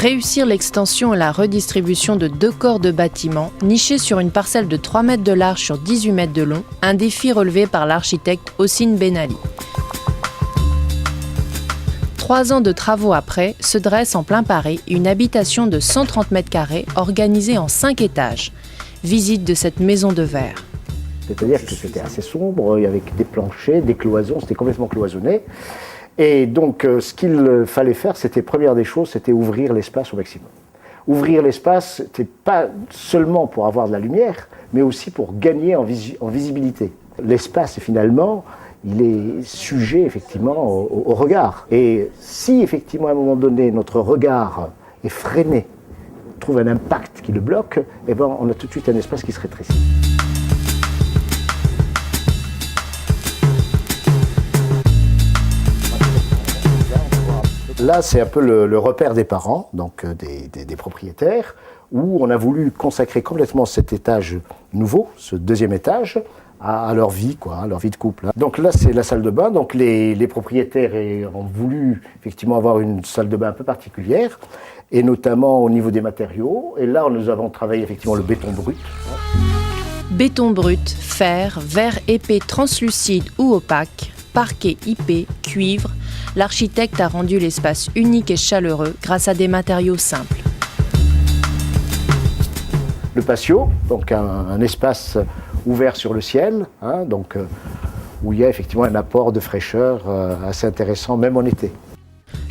Réussir l'extension et la redistribution de 2 corps de bâtiments, nichés sur une parcelle de 3 mètres de large sur 18 mètres de long, un défi relevé par l'architecte Hossein Ben Ali. 3 ans de travaux après, se dresse en plein Paris une habitation de 130 mètres carrés organisée en 5 étages. Visite de cette maison de verre. C'est-à-dire que c'était assez sombre, avec des planchers, des cloisons, c'était complètement cloisonné. Et donc, ce qu'il fallait faire, première des choses, c'était ouvrir l'espace au maximum. Ouvrir l'espace, c'était pas seulement pour avoir de la lumière, mais aussi pour gagner en visibilité. L'espace, finalement, il est sujet, effectivement, au regard. Et si, effectivement, à un moment donné, notre regard est freiné, trouve un impact qui le bloque, eh ben, on a tout de suite un espace qui se rétrécit. Là, c'est un peu le repère des parents, donc des propriétaires, où on a voulu consacrer complètement cet étage nouveau, ce 2e étage, à leur vie, à leur vie de couple. Donc là, c'est la salle de bain. Donc les propriétaires ont voulu effectivement avoir une salle de bain un peu particulière, et notamment au niveau des matériaux. Et là, nous avons travaillé effectivement le béton brut. Béton brut, fer, verre épais translucide ou opaque, parquet IP, cuivre, l'architecte a rendu l'espace unique et chaleureux grâce à des matériaux simples. Le patio, donc un espace ouvert sur le ciel, où il y a effectivement un apport de fraîcheur assez intéressant, même en été.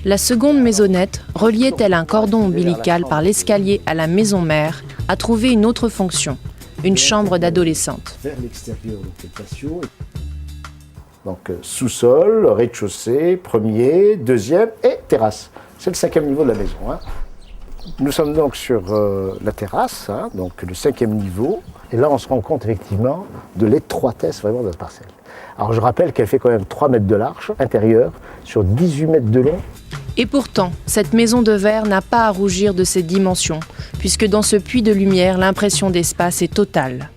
La seconde maisonnette, reliée tel un cordon ombilical par l'escalier à la maison mère, a trouvé une autre fonction, une chambre d'adolescente. Vers l'extérieur, donc le patio. Donc sous-sol, rez-de-chaussée, 1er, 2e et terrasse. C'est le 5e niveau de la maison. Nous sommes donc sur la terrasse, donc le 5e niveau. Et là, on se rend compte effectivement de l'étroitesse vraiment de la parcelle. Alors je rappelle qu'elle fait quand même 3 mètres de large, intérieure, sur 18 mètres de long. Et pourtant, cette maison de verre n'a pas à rougir de ses dimensions, puisque dans ce puits de lumière, l'impression d'espace est totale.